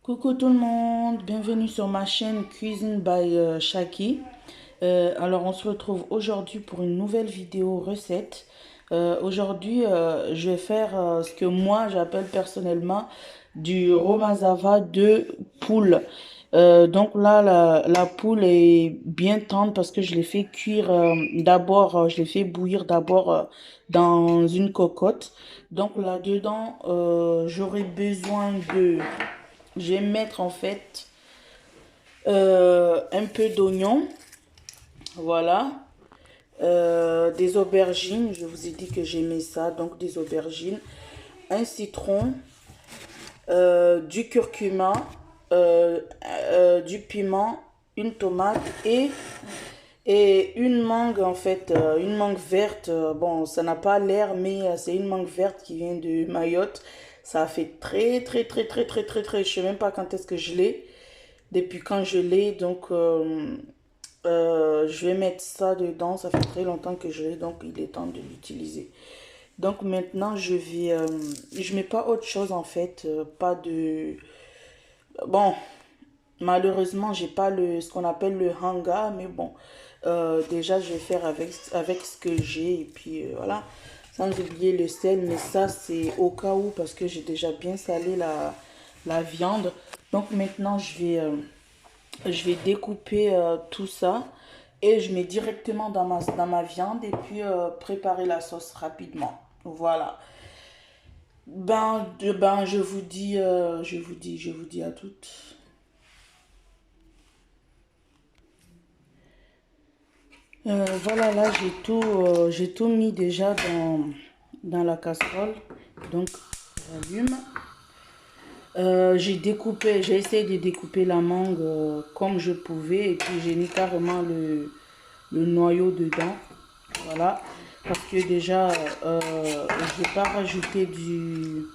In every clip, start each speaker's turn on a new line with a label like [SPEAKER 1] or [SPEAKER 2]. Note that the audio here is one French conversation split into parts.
[SPEAKER 1] Coucou tout le monde, bienvenue sur ma chaîne Cuisine by Shaki. Alors on se retrouve aujourd'hui pour une nouvelle vidéo recette. Aujourd'hui je vais faire ce que moi j'appelle personnellement du romazava de poule. Donc là la poule est bien tendre parce que je l'ai fait cuire d'abord, je l'ai fait bouillir d'abord dans une cocotte. Donc là dedans j'aurai besoin de... Je vais mettre en fait un peu d'oignon, voilà, des aubergines, je vous ai dit que j'aimais ça, donc des aubergines, un citron, du curcuma, du piment, une tomate et une mangue en fait, une mangue verte. Bon, ça n'a pas l'air, mais c'est une mangue verte qui vient de Mayotte. Ça a fait très, je sais même pas quand est-ce que je l'ai, depuis quand je l'ai, donc je vais mettre ça dedans, ça fait très longtemps que je l'ai, donc il est temps de l'utiliser. Donc maintenant je mets pas autre chose en fait, pas de... Bon, malheureusement j'ai pas ce qu'on appelle le hanga, mais bon, déjà je vais faire avec ce que j'ai, et puis voilà, sans oublier le sel, mais ça c'est au cas où, parce que j'ai déjà bien salé la viande. Donc maintenant je vais découper tout ça et je mets directement dans ma viande et puis préparer la sauce rapidement. Voilà. Je vous dis à toutes. Voilà, là j'ai tout mis déjà dans la casserole. Donc, j'allume. J'ai essayé de découper la mangue comme je pouvais et puis j'ai mis carrément le noyau dedans. Voilà. Parce que déjà, je vais pas rajouter du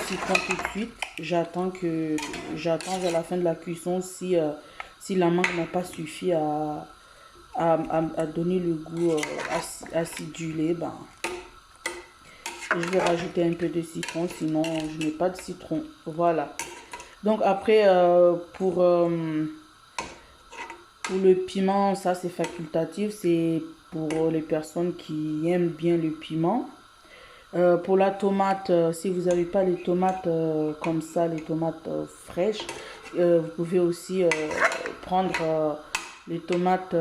[SPEAKER 1] citron tout de suite. J'attends à la fin de la cuisson si la mangue n'a pas suffi à donner le goût acidulé. Ben, je vais rajouter un peu de citron, sinon je n'ai pas de citron. Voilà. Donc après, pour le piment, ça c'est facultatif. C'est pour les personnes qui aiment bien le piment. Pour la tomate, si vous n'avez pas les tomates comme ça, les tomates fraîches, vous pouvez aussi prendre les tomates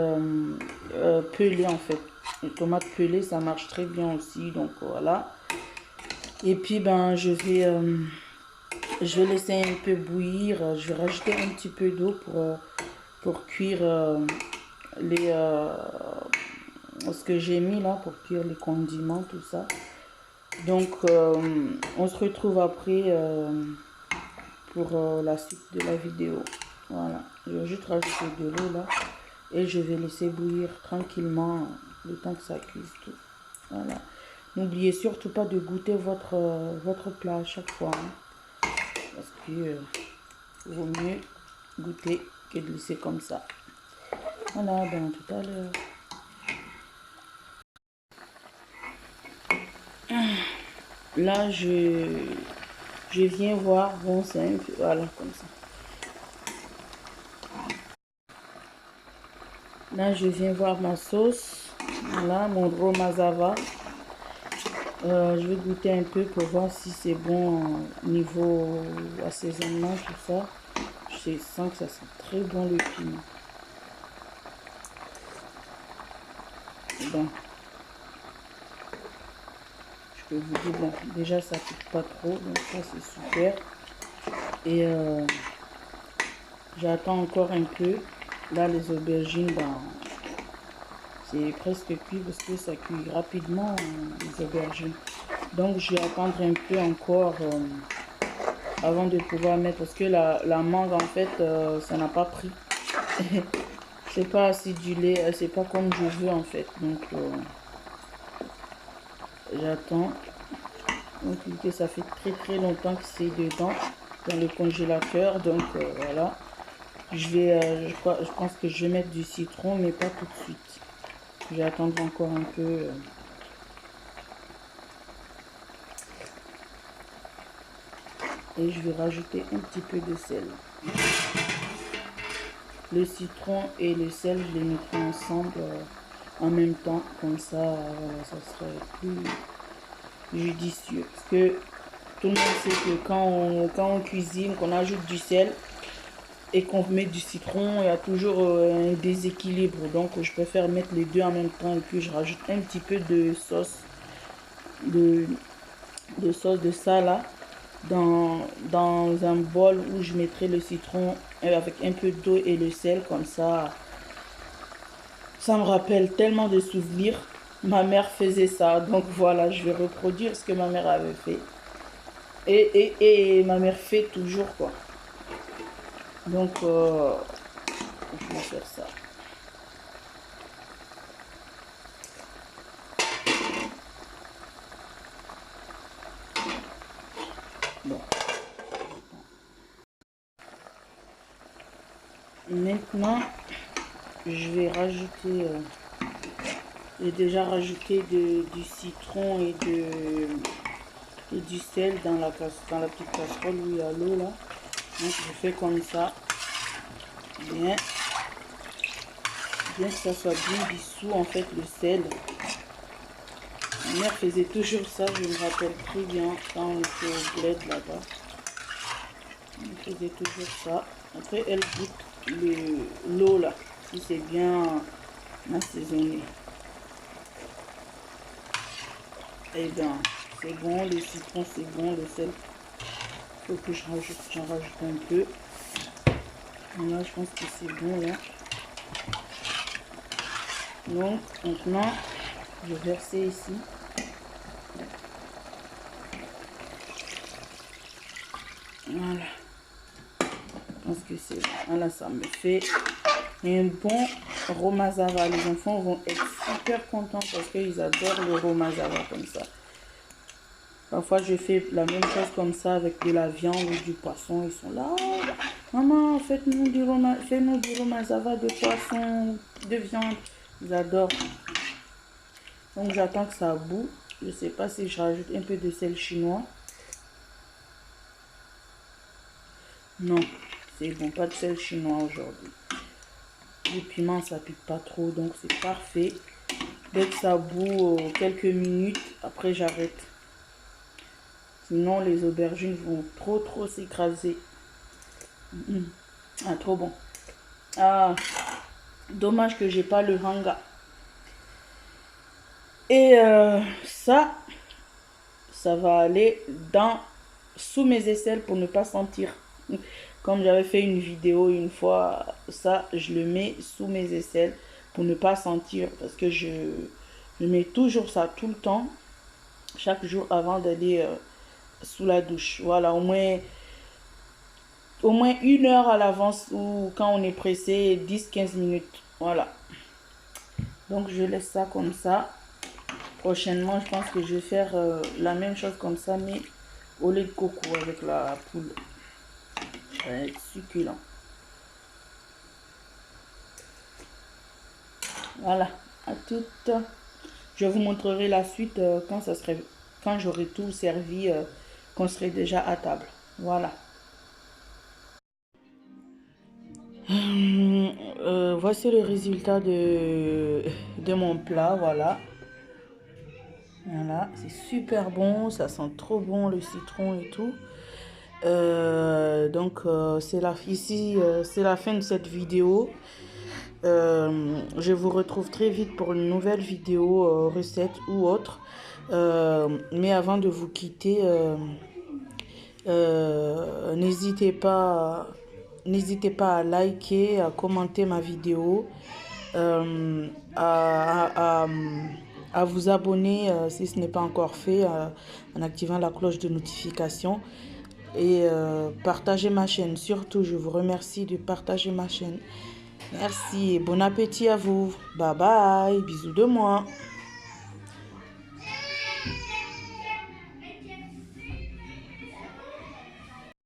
[SPEAKER 1] pelées en fait. Les tomates pelées, ça marche très bien aussi, donc voilà. Et puis ben je vais laisser un peu bouillir. Je vais rajouter un petit peu d'eau pour cuire les ce que j'ai mis là, pour cuire les condiments, tout ça. Donc on se retrouve après pour la suite de la vidéo. Voilà, je vais juste rajouter de l'eau là et je vais laisser bouillir tranquillement le temps que ça cuise tout. Voilà. N'oubliez surtout pas de goûter votre plat à chaque fois, hein, parce que vaut mieux goûter que de laisser comme ça. Voilà, ben tout à l'heure. Là, je viens voir, bon, c'est un peu, voilà, comme ça. Là, je viens voir ma sauce, voilà, mon romazava. Je vais goûter un peu pour voir si c'est bon niveau assaisonnement, tout ça. Je sens que ça sent très bon le piment. Bon, je peux vous dire, bon, déjà ça pique pas trop, donc ça c'est super. Et j'attends encore un peu. Là, les aubergines, ben, c'est presque cuit parce que ça cuit rapidement, les aubergines. Donc, je vais attendre un peu encore avant de pouvoir mettre, parce que la mangue, en fait, ça n'a pas pris. C'est pas acidulé, c'est pas comme je veux, en fait. Donc, j'attends. Donc, ça fait très longtemps que c'est dedans, dans le congélateur. Donc, voilà. Je pense que je vais mettre du citron, mais pas tout de suite. Je vais attendre encore un peu. Et je vais rajouter un petit peu de sel. Le citron et le sel, je les mettrai ensemble en même temps. Comme ça, voilà, ça serait plus judicieux. Parce que tout le monde sait que quand on cuisine, qu'on ajoute du sel et qu'on met du citron, il y a toujours un déséquilibre. Donc, je préfère mettre les deux en même temps. Et puis, je rajoute un petit peu de sauce, de sauce de ça là. Dans un bol où je mettrai le citron avec un peu d'eau et le sel, comme ça me rappelle tellement de souvenirs. Ma mère faisait ça, donc voilà, je vais reproduire ce que ma mère avait fait et ma mère fait toujours quoi. Donc je vais faire ça. Bon. Maintenant, je vais rajouter, j'ai déjà rajouté du citron et du sel dans la petite casserole où il y a l'eau là. Donc je fais comme ça, bien que ça soit bien dissous en fait le sel. Ma mère faisait toujours ça, je me rappelle très bien quand on était au bled là-bas. Elle faisait toujours ça. Après elle goûte l'eau là, si c'est bien assaisonné. Et bien c'est bon, le citron c'est bon, le sel. Il faut que j'en rajoute un peu. Là je pense que c'est bon là. Donc maintenant je vais verser ici. Voilà. Je pense que c'est bon. Voilà, ça me fait un bon romazava. Les enfants vont être super contents parce qu'ils adorent le romazava comme ça. Parfois je fais la même chose comme ça avec de la viande ou du poisson. Ils sont là, oh, maman, fais-nous du romazava de poisson, de viande. Ils adorent. Donc j'attends que ça bout. Je ne sais pas si je rajoute un peu de sel chinois. Non, c'est bon, pas de sel chinois aujourd'hui. Le piment, ça pique pas trop, donc c'est parfait. Dès que ça bout, quelques minutes, après j'arrête. Sinon, les aubergines vont trop s'écraser. Ah, trop bon. Ah, dommage que j'ai pas le hanga. Et ça va aller sous mes aisselles pour ne pas sentir. Comme j'avais fait une vidéo une fois, ça, je le mets sous mes aisselles pour ne pas sentir. Parce que je mets toujours ça tout le temps, chaque jour avant d'aller sous la douche. Voilà, au moins 1 heure à l'avance ou quand on est pressé, 10-15 minutes. Voilà. Donc, je laisse ça comme ça. Prochainement, je pense que je vais faire la même chose comme ça, mais au lait de coco avec la poule. Ça va être succulent. Voilà, à toutes. Je vous montrerai la suite quand j'aurai tout servi, qu'on serait déjà à table. Voilà. Voici le résultat de mon plat, voilà. Voilà, c'est super bon, ça sent trop bon le citron et tout. Donc c'est la fin de cette vidéo. Je vous retrouve très vite pour une nouvelle vidéo recette ou autre. Mais avant de vous quitter, n'hésitez pas à liker, à commenter ma vidéo, à vous abonner si ce n'est pas encore fait, en activant la cloche de notification. Et partagez ma chaîne. Surtout, je vous remercie de partager ma chaîne. Merci et bon appétit à vous. Bye bye. Bisous de moi.